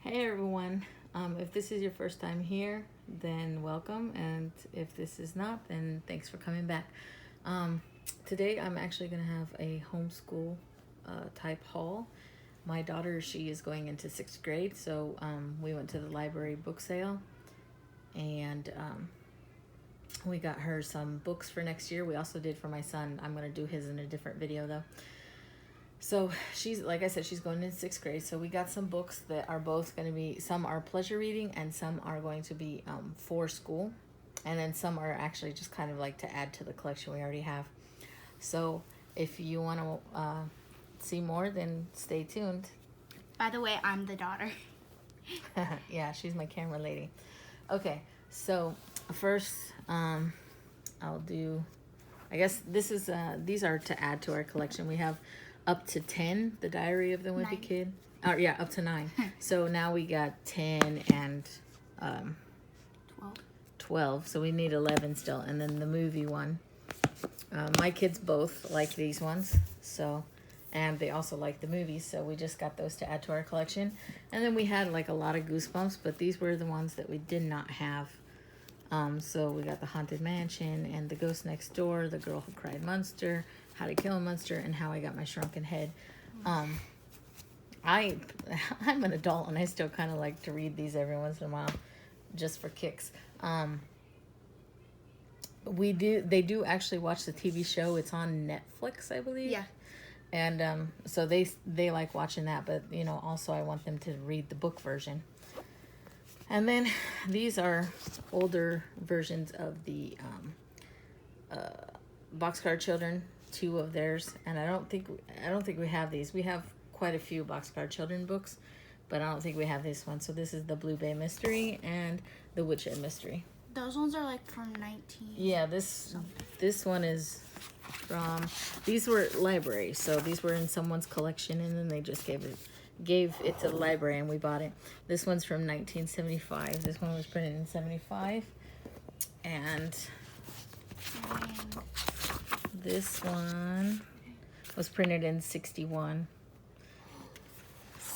Hey everyone, if this is your first time here, then welcome, and if this is not, then thanks for coming back. Today I'm actually going to have a homeschool type haul. My daughter, she is going into 6th grade, so we went to the library book sale, and we got her some books for next year. We also did for my son. I'm going to do his in a different video though. So she's, like I said, she's going in 6th grade. So we got some books that are both going to be, some are pleasure reading and some are going to be for school. And then some are actually just kind of like to add to the collection we already have. So if you want to see more, then stay tuned. By the way, I'm the daughter. Yeah, she's my camera lady. Okay, so first I'll do, I guess this is, these are to add to our collection. We have up to 10, The Diary of the Wimpy 9. Kid. Oh, yeah, up to 9. So now we got 10 and 12. So we need 11 still. And then the movie one. My kids both like these ones. So, and they also like the movies. So we just got those to add to our collection. And then we had like a lot of Goosebumps, but these were the ones that we did not have. So we got The Haunted Mansion and The Ghost Next Door, The Girl Who Cried Monster, How to Kill a Monster, and How I Got My Shrunken Head. I'm an adult and I still kind of like to read these every once in a while, just for kicks. They do actually watch the TV show. It's on Netflix, I believe. Yeah. And so they like watching that, but you know, also I want them to read the book version. And then these are older versions of the Boxcar Children, 2 of theirs, and I don't think we have these. We have quite a few Boxcar Children books, but I don't think we have this one. So this is the Blue Bay Mystery and the Witch Head Mystery. Those ones are like from 19. Yeah, this one is from, these were library, so these were in someone's collection, and then they just gave it to the library and we bought it. This one's from 1975. This one was printed in 75, and this one was printed in 61.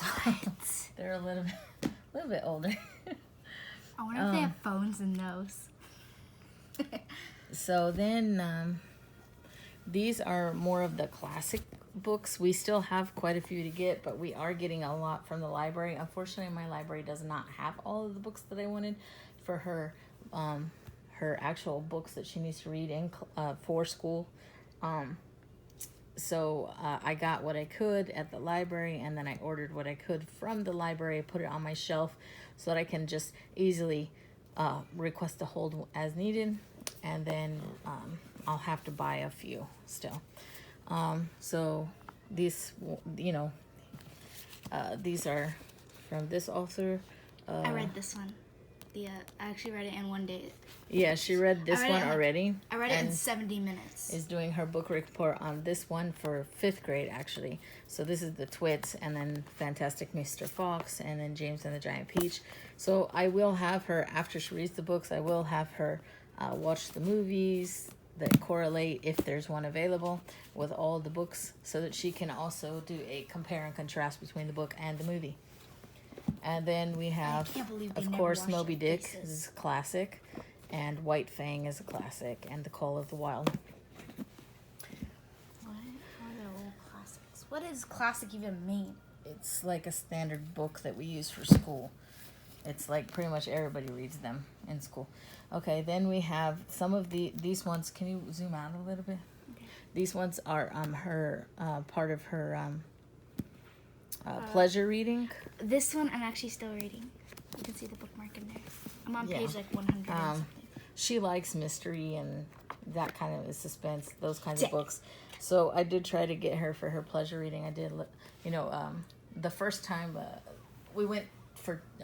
What? They're a little bit older. I wonder if they have phones in those. So then these are more of the classic books. We still have quite a few to get, but we are getting a lot from the library. Unfortunately, my library does not have all of the books that I wanted for her actual books that she needs to read in for school. So I got what I could at the library, and then I ordered what I could from the library, put it on my shelf so that I can just easily request to hold as needed, and then I'll have to buy a few still. So these, you know, these are from this author. I read this one. I actually read it in one day. Yeah, she read this one already. I read it in 70 minutes. Is doing her book report on this one for 5th grade, actually. So this is the Twits, and then Fantastic Mr. Fox, and then James and the Giant Peach. So I will have her, after she reads the books, I will have her watch the movies that correlate, if there's one available, with all the books, so that she can also do a compare and contrast between the book and the movie. And then we have, of course, Moby Dick is a classic, and White Fang is a classic, and The Call of the Wild. What are the old classics? What does classic even mean? It's like a standard book that we use for school. It's like pretty much everybody reads them in school. Okay, then we have some of these ones. Can you zoom out a little bit? Okay. These ones are her part of her pleasure reading. This one I'm actually still reading. You can see the bookmark in there. I'm on page like 100 and something. She likes mystery and that kind of suspense, those kinds of books. So I did try to get her for her pleasure reading. I did, you know, the first time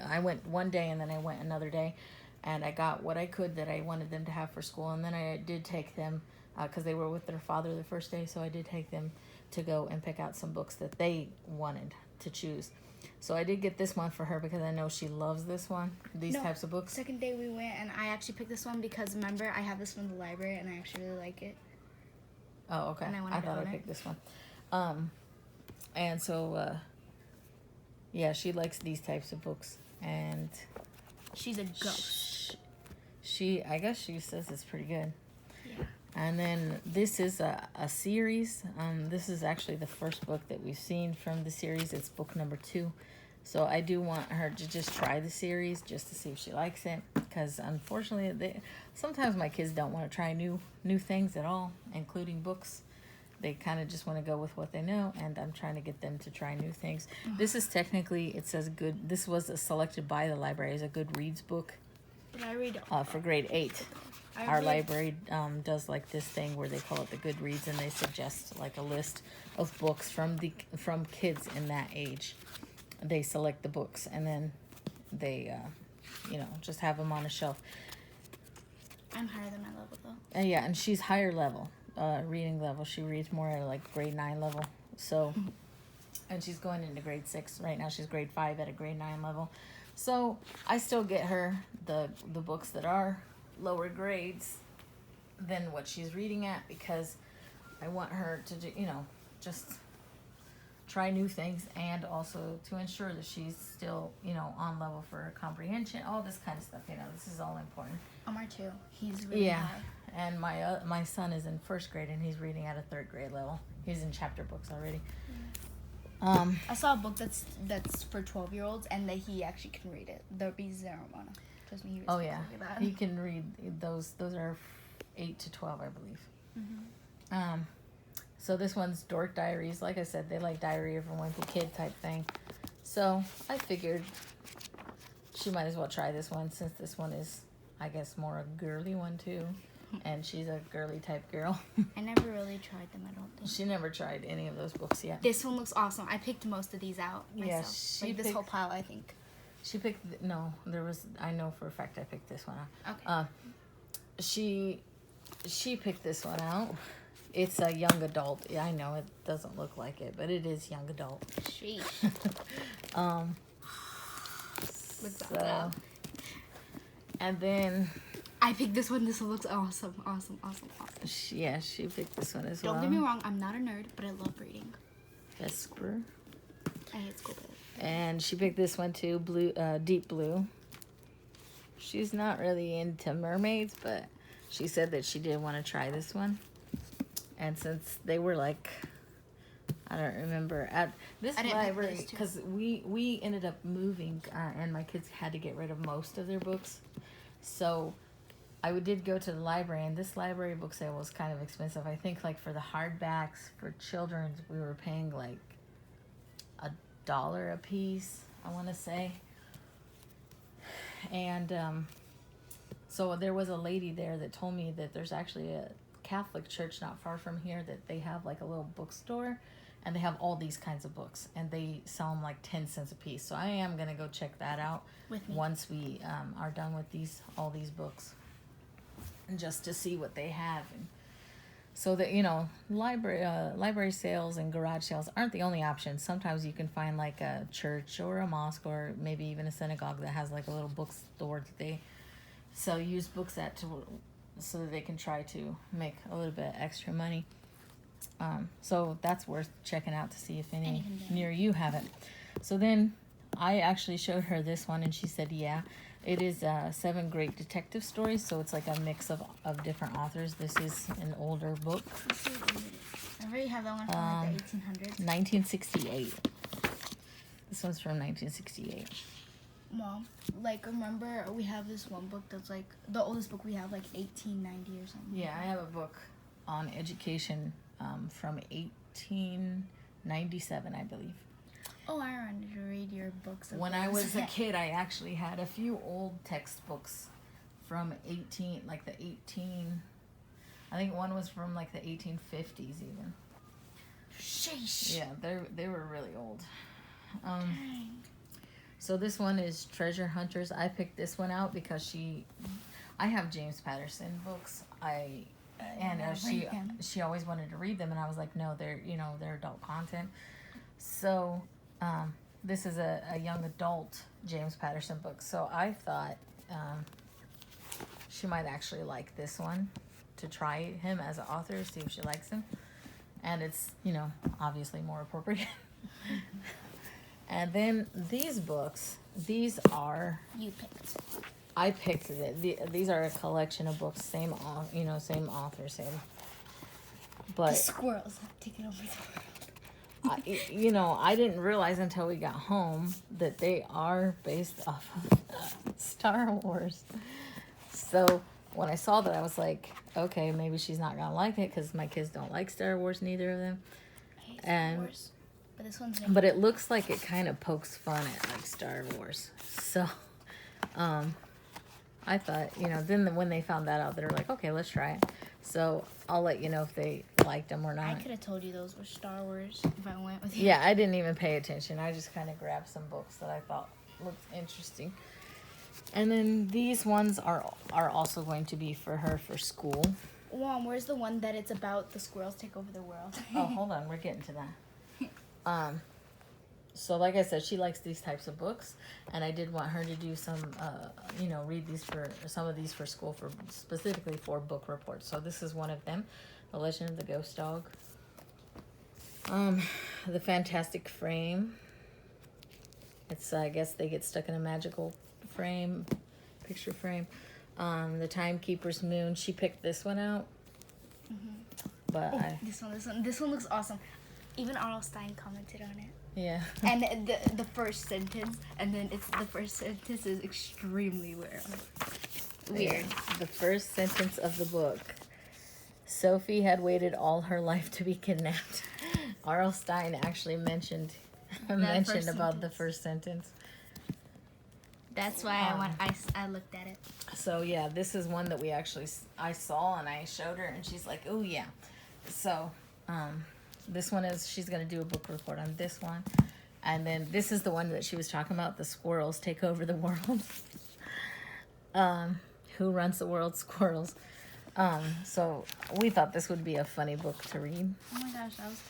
I went one day and then I went another day, and I got what I could that I wanted them to have for school. And then I did take them, because they were with their father the first day, so I did take them to go and pick out some books that they wanted to choose. So I did get this one for her because I know she loves this one, these types of books. Second day we went, and I actually picked this one because, remember, I have this from the library and I actually really like it. Oh, okay. And I thought I picked this one. And so Yeah, she likes these types of books, and She's a ghost. I guess she says it's pretty good. Yeah. And then this is a series. This is actually the first book that we've seen from the series. It's book number 2. So I do want her to just try the series just to see if she likes it. Because unfortunately, sometimes my kids don't want to try new things at all, including books. They kind of just want to go with what they know, and I'm trying to get them to try new things. This is technically, it says good. This was selected by the library as a good reads book. Did I read for grade 8. Our library does like this thing where they call it the Goodreads, and they suggest like a list of books from kids in that age. They select the books, and then they, just have them on a shelf. I'm higher than my level though. Yeah, and she's higher level, reading level. She reads more at like grade 9 level. So, and she's going into grade 6 right now. She's grade 5 at a grade 9 level. So I still get her the books that are lower grades than what she's reading at, because I want her to do, just try new things, and also to ensure that she's still, on level for her comprehension, all this kind of stuff. This is all important. Omar too. He's really high. And my son is in 1st grade, and he's reading at a 3rd grade level. He's in chapter books already. I saw a book that's for 12-year-olds, and that he actually can read it. The Bees Marijuana. Trust me, he was that. He can read those. Those are 8 to 12, I believe. Mm-hmm. So this one's Dork Diaries. Like I said, they like Diary of a Wimpy Kid type thing. So I figured she might as well try this one, since this one is, I guess, more a girly one too. And she's a girly type girl. I never really tried them, I don't think. She never tried any of those books yet. This one looks awesome. I picked most of these out myself. Yeah, this whole pile, I think. She picked, I know for a fact I picked this one out. Okay. She picked this one out. It's a young adult. Yeah, I know it doesn't look like it, but it is young adult. Sheesh. What's so, that? And then I picked this one. This one looks awesome. She picked this one as well. Don't get me wrong, I'm not a nerd, but I love reading. Vesper. I hate school. And she picked this one too, Deep Blue. She's not really into mermaids, but she said that she did want to try this one. And since they were like, I don't remember, at this library, because we ended up moving, and my kids had to get rid of most of their books. So I did go to the library, and this library book sale was kind of expensive. I think like for the hardbacks for children's, we were paying like $1 a piece, I want to say. And so there was a lady there that told me that there's actually a Catholic church not far from here that they have like a little bookstore, and they have all these kinds of books, and they sell them like 10 cents a piece. So I am gonna go check that out once we are done with all these books, and just to see what they have. And so that library sales and garage sales aren't the only option. Sometimes you can find like a church or a mosque, or maybe even a synagogue that has like a little bookstore that they sell used books at, so that they can try to make a little bit extra money. So that's worth checking out to see if any near you have it. So then I actually showed her this one, and she said, yeah, it is 7 great detective stories. So it's like a mix of different authors. This is an older book. I already have that one from like the 1800s. 1968. This one's from 1968. Mom, like, remember we have this one book that's like the oldest book we have, like 1890 or something. Yeah, I have a book on education from 1897, I believe. Oh, I wanted to read your books. When I was a kid, I actually had a few old textbooks from I think one was from like the 1850s even. Sheesh. Yeah, they were really old. So this one is Treasure Hunters. I picked this one out because I have James Patterson books. She always wanted to read them, and I was like, no, they're adult content. So this is a young adult James Patterson book. So I thought she might actually like this one, to try him as an author, see if she likes him. And it's, obviously more appropriate. And then these books, these are... You picked. I picked it. These are a collection of books, same author, same. But the squirrels have taken over the I world. I didn't realize until we got home that they are based off of Star Wars. So when I saw that, I was like, okay, maybe she's not gonna like it because my kids don't like Star Wars, neither of them. I hate Star Wars. But this one's But it looks like it kind of pokes fun at like Star Wars. So I thought, then when they found that out, they're like, okay, let's try it. So I'll let you know if they liked them or not. I could have told you those were Star Wars if I went with you. Yeah, I didn't even pay attention. I just kind of grabbed some books that I thought looked interesting. And then these ones are also going to be for her for school. Mom, where's the one that it's about the squirrels take over the world? Oh, hold on. We're getting to that. So like I said, she likes these types of books, and I did want her to do some, read some of these for school, specifically for book reports. So this is one of them, The Legend of the Ghost Dog. The Fantastic Frame. It's, I guess they get stuck in a magical picture frame. The Timekeeper's Moon. She picked this one out. Mm-hmm. But this one looks awesome. Even R.L. Stein commented on it. Yeah. And the first sentence, and then the first sentence is extremely weird. Yeah. The first sentence of the book. Sophie had waited all her life to be kidnapped. R.L. Stein actually mentioned about the first sentence. That's why I looked at it. So yeah, this is one that I saw and I showed her, and she's like, oh yeah. So this one she's going to do a book report on this one. And then this is the one that she was talking about, the squirrels take over the world. Who runs the world? Squirrels. So we thought this would be a funny book to read. Oh my gosh, I was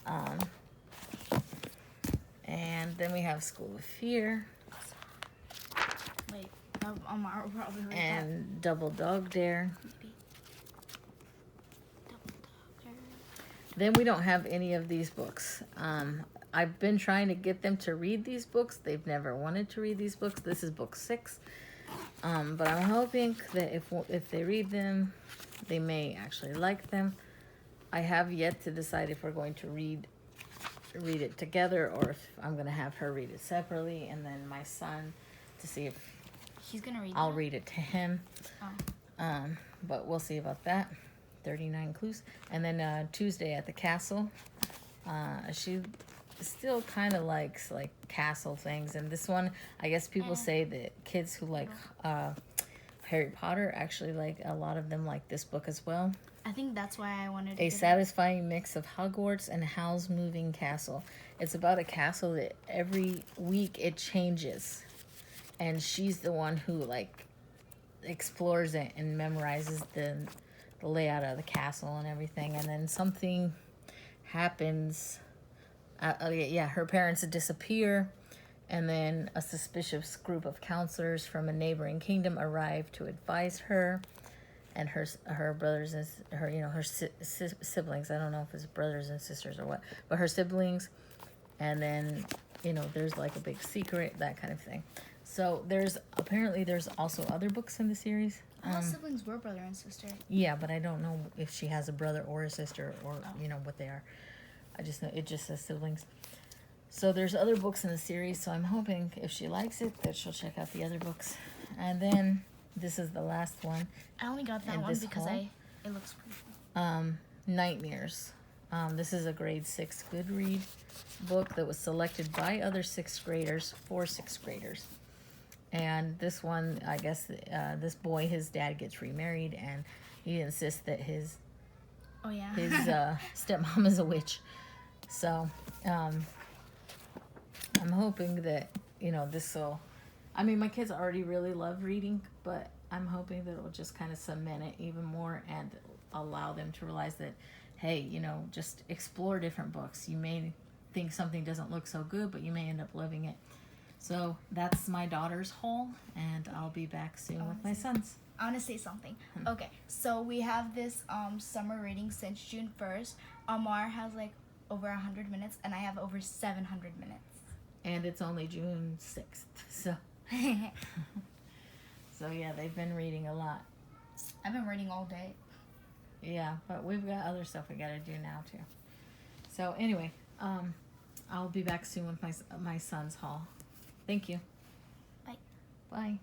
texting. And then we have School of Fear. Wait, Omar will probably read and that. Double Dog Dare. Maybe. Double Dog Dare. Then we don't have any of these books. I've been trying to get them to read these books. They've never wanted to read these books. This is book 6. But I'm hoping that if they read them, they may actually like them. I have yet to decide if we're going to read it together or if I'm going to have her read it separately, and then my son to see if he's going to read I'll read it to him. Oh. But we'll see about that. 39 clues. And then Tuesday at the castle. She still kind of likes like castle things, and this one, I guess people say that kids who like Harry Potter actually like, a lot of them like this book as well. I think that's why I wanted to A satisfying mix of Hogwarts and Howl's Moving Castle. It's about a castle that every week it changes, and she's the one who like explores it and memorizes the layout of the castle and everything. And then something happens. Her parents disappear, and then a suspicious group of counselors from a neighboring kingdom arrive to advise her and her brothers and her siblings. I don't know if it's brothers and sisters or what, but her siblings. And then there's like a big secret, that kind of thing. So there's also other books in the series. I thought siblings were brother and sister. Yeah, but I don't know if she has a brother or a sister or what they are. I just know it just says siblings. So there's other books in the series, so I'm hoping if she likes it that she'll check out the other books. And then this is the last one. I only got that one because it looks pretty. Nightmares. This is a grade 6 good read book that was selected by other 6th graders for 6th graders. And this one, I guess, this boy, his dad gets remarried, and he insists that his stepmom is a witch. So, I'm hoping that, this will... I mean, my kids already really love reading, but I'm hoping that it will just kind of cement it even more and allow them to realize that, hey, just explore different books. You may think something doesn't look so good, but you may end up loving it. So that's my daughter's haul, and I'll be back soon with my son's. I want to say something. Okay, so we have this summer reading since June 1st. Amar has like over 100 minutes, and I have over 700 minutes. And it's only June 6th, so. So yeah, they've been reading a lot. I've been reading all day. Yeah, but we've got other stuff we gotta do now too. So anyway, I'll be back soon with my son's haul. Thank you. Bye. Bye.